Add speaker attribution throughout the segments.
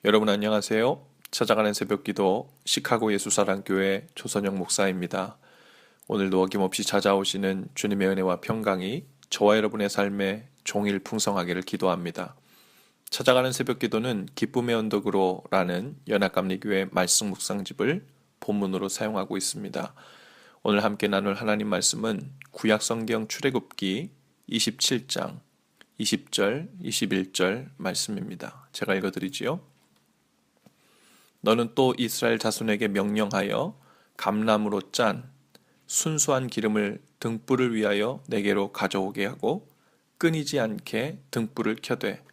Speaker 1: 여러분 안녕하세요. 찾아가는 새벽기도 시카고 예수사랑교회 조선영 목사입니다. 오늘도 어김없이 찾아오시는 주님의 은혜와 평강이 저와 여러분의 삶에 종일 풍성하기를 기도합니다. 찾아가는 새벽기도는 기쁨의 언덕으로라는 연합감리교회 말씀 묵상집을 본문으로 사용하고 있습니다. 오늘 함께 나눌 하나님 말씀은 구약성경 출애굽기 27장 20절, 21절 말씀입니다. 제가 읽어드리지요. 너는 또 이스라엘 자손에게 명령하여 감람으로 짠 순수한 기름을 등불을 위하여 내게로 가져오게 하고 끊이지 않게 등불을 켜되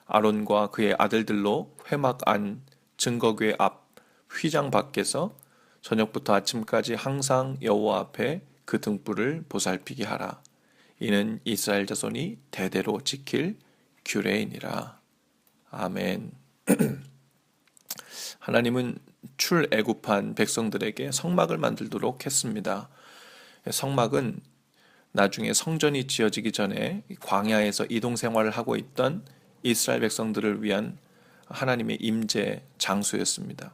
Speaker 1: 아론과 그의 아들들로 회막 안 증거궤 앞 휘장 밖에서 저녁부터 아침까지 항상 여호와 앞에 그 등불을 보살피게 하라. 이는 이스라엘 자손이 대대로 지킬 규례이니라. 아멘. 하나님은 출애굽한 백성들에게 성막을 만들도록 했습니다. 성막은 나중에 성전이 지어지기 전에 광야에서 이동 생활을 하고 있던 이스라엘 백성들을 위한 하나님의 임재 장소였습니다.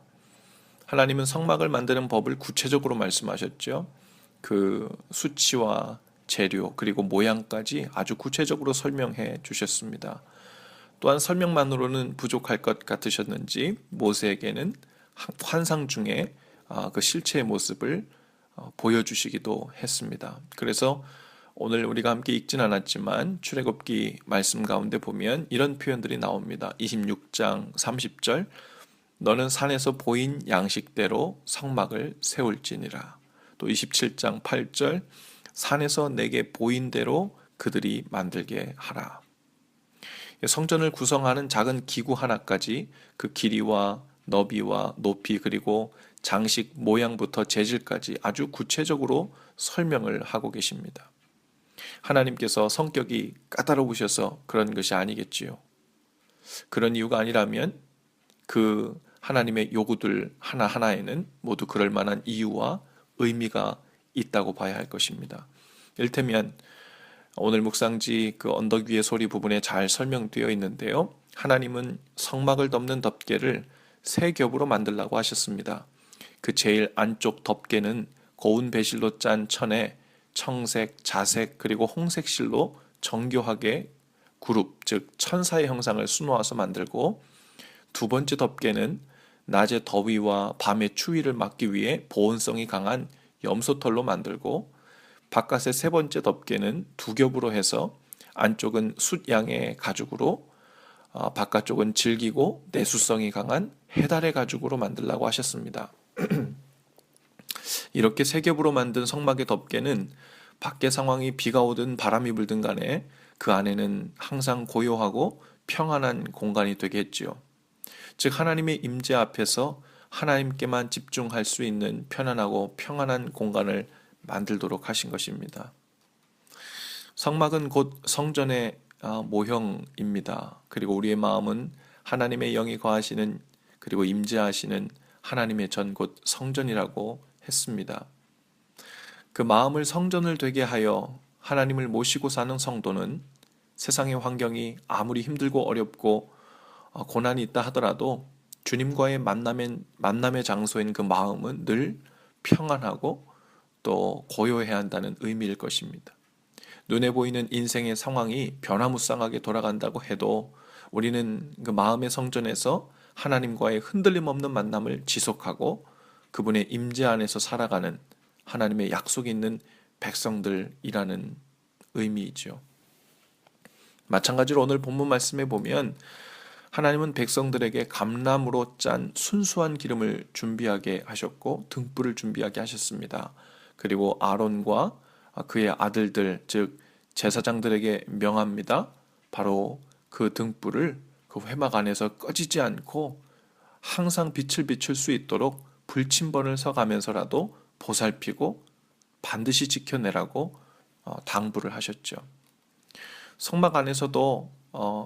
Speaker 1: 하나님은 성막을 만드는 법을 구체적으로 말씀하셨죠. 그 수치와 재료 그리고 모양까지 아주 구체적으로 설명해 주셨습니다. 또한 설명만으로는 부족할 것 같으셨는지 모세에게는 환상 중에 그 실체의 모습을 보여주시기도 했습니다. 그래서 오늘 우리가 함께 읽진 않았지만 출애굽기 말씀 가운데 보면 이런 표현들이 나옵니다. 26장 30절 너는 산에서 보인 양식대로 성막을 세울지니라. 또 27장 8절 산에서 내게 보인 대로 그들이 만들게 하라. 성전을 구성하는 작은 기구 하나까지 그 길이와 너비와 높이 그리고 장식 모양부터 재질까지 아주 구체적으로 설명을 하고 계십니다. 하나님께서 성격이 까다로우셔서 그런 것이 아니겠지요. 그런 이유가 아니라면 그 하나님의 요구들 하나하나에는 모두 그럴 만한 이유와 의미가 있다고 봐야 할 것입니다. 이를테면 오늘 묵상지 그 언덕 위의 소리 부분에 잘 설명되어 있는데요. 하나님은 성막을 덮는 덮개를 세 겹으로 만들라고 하셨습니다. 그 제일 안쪽 덮개는 고운 배실로 짠 천에 청색, 자색 그리고 홍색 실로 정교하게 그룹 즉 천사의 형상을 수놓아서 만들고 두 번째 덮개는 낮의 더위와 밤의 추위를 막기 위해 보온성이 강한 염소털로 만들고 바깥의 세 번째 덮개는 두 겹으로 해서 안쪽은 숫양의 가죽으로 바깥쪽은 질기고 내수성이 강한 해달의 가죽으로 만들라고 하셨습니다. 이렇게 세 겹으로 만든 성막의 덮개는 밖의 상황이 비가 오든 바람이 불든 간에 그 안에는 항상 고요하고 평안한 공간이 되게 했지요. 즉 하나님의 임재 앞에서 하나님께만 집중할 수 있는 편안하고 평안한 공간을 만들도록 하신 것입니다. 성막은 곧 성전의 모형입니다. 그리고 우리의 마음은 하나님의 영이 거하시는 그리고 임재하시는 하나님의 전 곧 성전이라고 했습니다. 그 마음을 성전을 되게 하여 하나님을 모시고 사는 성도는 세상의 환경이 아무리 힘들고 어렵고 고난이 있다 하더라도 주님과의 만남의 장소인 그 마음은 늘 평안하고 또 고요해야 한다는 의미일 것입니다. 눈에 보이는 인생의 상황이 변화무쌍하게 돌아간다고 해도 우리는 그 마음의 성전에서 하나님과의 흔들림 없는 만남을 지속하고 그분의 임재 안에서 살아가는 하나님의 약속이 있는 백성들이라는 의미이죠. 마찬가지로 오늘 본문 말씀에 보면 하나님은 백성들에게 감람으로 짠 순수한 기름을 준비하게 하셨고 등불을 준비하게 하셨습니다. 그리고 아론과 그의 아들들 즉 제사장들에게 명합니다. 바로 그 등불을 그 회막 안에서 꺼지지 않고 항상 빛을 비출 수 있도록 불침번을 서가면서라도 보살피고 반드시 지켜내라고 당부를 하셨죠. 성막 안에서도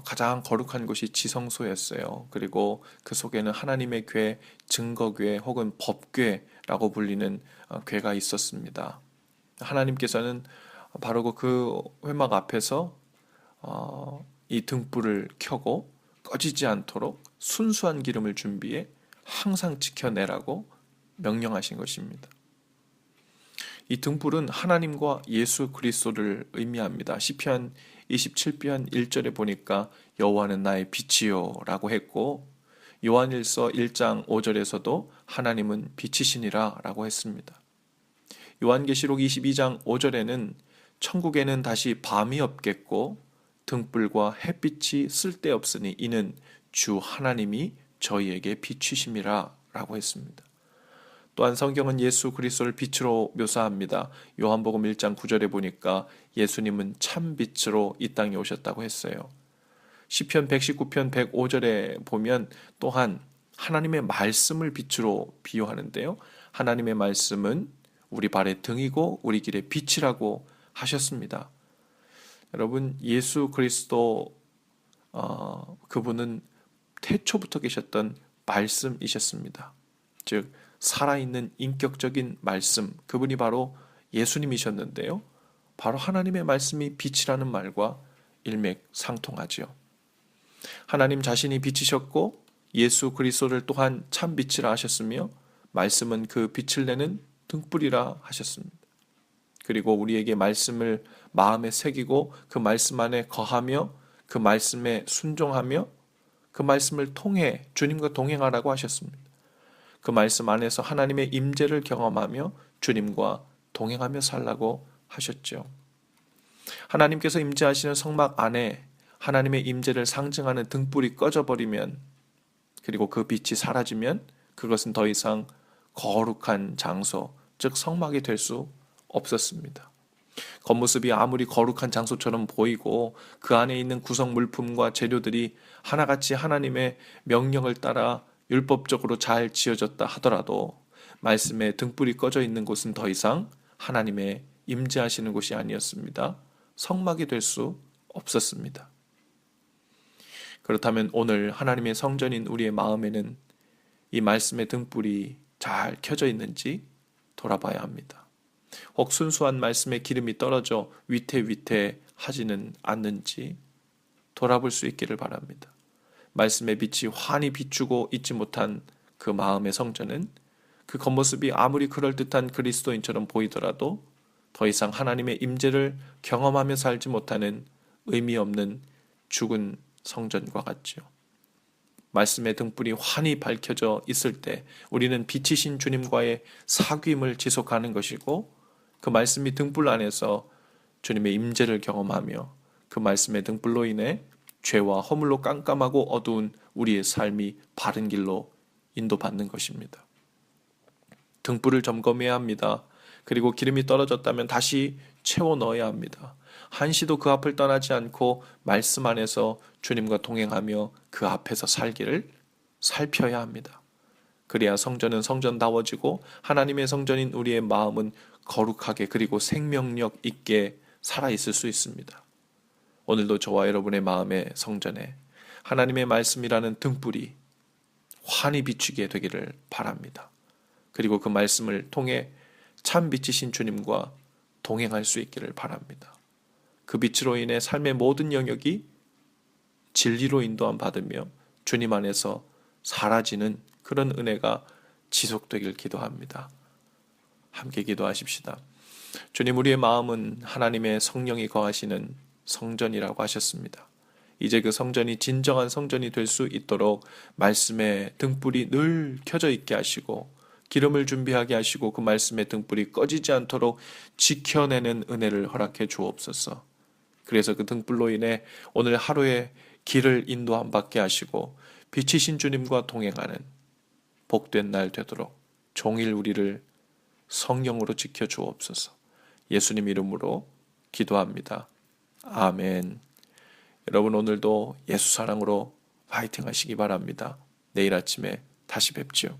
Speaker 1: 가장 거룩한 곳이 지성소였어요. 그리고 그 속에는 하나님의 궤, 증거궤 혹은 법궤라고 불리는 궤가 있었습니다. 하나님께서는 바로 그 회막 앞에서 이 등불을 켜고 꺼지지 않도록 순수한 기름을 준비해 항상 지켜내라고 명령하신 것입니다. 이 등불은 하나님과 예수 그리스도를 의미합니다. 시편 27편 1절에 보니까 여호와는 나의 빛이요 라고 했고, 요한일서 1장 5절에서도 하나님은 빛이시니라 라고 했습니다. 요한계시록 22장 5절에는 천국에는 다시 밤이 없겠고 등불과 햇빛이 쓸데없으니 이는 주 하나님이 저희에게 빛이심이라 라고 했습니다. 또한 성경은 예수 그리스도를 빛으로 묘사합니다. 요한복음 1장 9절에 보니까 예수님은 참 빛으로 이 땅에 오셨다고 했어요. 시편 119편 105절에 보면 또한 하나님의 말씀을 빛으로 비유하는데요. 하나님의 말씀은 우리 발의 등이고 우리 길의 빛이라고 하셨습니다. 여러분, 예수 그리스도 그분은 태초부터 계셨던 말씀이셨습니다. 즉 살아있는 인격적인 말씀, 그분이 바로 예수님이셨는데요. 바로 하나님의 말씀이 빛이라는 말과 일맥상통하지요. 하나님 자신이 빛이셨고 예수 그리스도를 또한 참 빛이라 하셨으며 말씀은 그 빛을 내는 등불이라 하셨습니다. 그리고 우리에게 말씀을 마음에 새기고 그 말씀 안에 거하며 그 말씀에 순종하며 그 말씀을 통해 주님과 동행하라고 하셨습니다. 그 말씀 안에서 하나님의 임재를 경험하며 주님과 동행하며 살라고 하셨죠. 하나님께서 임재하시는 성막 안에 하나님의 임재를 상징하는 등불이 꺼져버리면, 그리고 그 빛이 사라지면 그것은 더 이상 거룩한 장소, 즉 성막이 될 수 없었습니다. 겉모습이 아무리 거룩한 장소처럼 보이고 그 안에 있는 구성 물품과 재료들이 하나같이 하나님의 명령을 따라 율법적으로 잘 지어졌다 하더라도 말씀에 등불이 꺼져 있는 곳은 더 이상 하나님의 임재하시는 곳이 아니었습니다. 성막이 될 수 없었습니다. 그렇다면 오늘 하나님의 성전인 우리의 마음에는 이 말씀의 등불이 잘 켜져 있는지 돌아봐야 합니다. 혹 순수한 말씀의 기름이 떨어져 위태위태하지는 않는지 돌아볼 수 있기를 바랍니다. 말씀의 빛이 환히 비추고 있지 못한 그 마음의 성전은 그 겉모습이 아무리 그럴듯한 그리스도인처럼 보이더라도 더 이상 하나님의 임재를 경험하며 살지 못하는 의미 없는 죽은 성전과 같지요. 말씀의 등불이 환히 밝혀져 있을 때 우리는 빛이신 주님과의 사귐을 지속하는 것이고, 그 말씀이 등불 안에서 주님의 임재를 경험하며 그 말씀의 등불로 인해 죄와 허물로 깜깜하고 어두운 우리의 삶이 바른 길로 인도받는 것입니다. 등불을 점검해야 합니다. 그리고 기름이 떨어졌다면 다시 채워 넣어야 합니다. 한시도 그 앞을 떠나지 않고 말씀 안에서 주님과 동행하며 그 앞에서 살기를 살펴야 합니다. 그래야 성전은 성전다워지고 하나님의 성전인 우리의 마음은 거룩하게 그리고 생명력 있게 살아있을 수 있습니다. 오늘도 저와 여러분의 마음의 성전에 하나님의 말씀이라는 등불이 환히 비추게 되기를 바랍니다. 그리고 그 말씀을 통해 참 빛이신 주님과 동행할 수 있기를 바랍니다. 그 빛으로 인해 삶의 모든 영역이 진리로 인도함 받으며 주님 안에서 사라지는 그런 은혜가 지속되길 기도합니다. 함께 기도하십시다. 주님, 우리의 마음은 하나님의 성령이 거하시는 성전이라고 하셨습니다. 이제 그 성전이 진정한 성전이 될 수 있도록 말씀의 등불이 늘 켜져 있게 하시고 기름을 준비하게 하시고 그 말씀의 등불이 꺼지지 않도록 지켜내는 은혜를 허락해 주옵소서. 그래서 그 등불로 인해 오늘 하루의 길을 인도함 받게 하시고 빛이신 주님과 동행하는 복된 날 되도록 종일 우리를 성령으로 지켜 주옵소서. 예수님 이름으로 기도합니다. 아멘. 여러분, 오늘도 예수 사랑으로 화이팅 하시기 바랍니다. 내일 아침에 다시 뵙지요.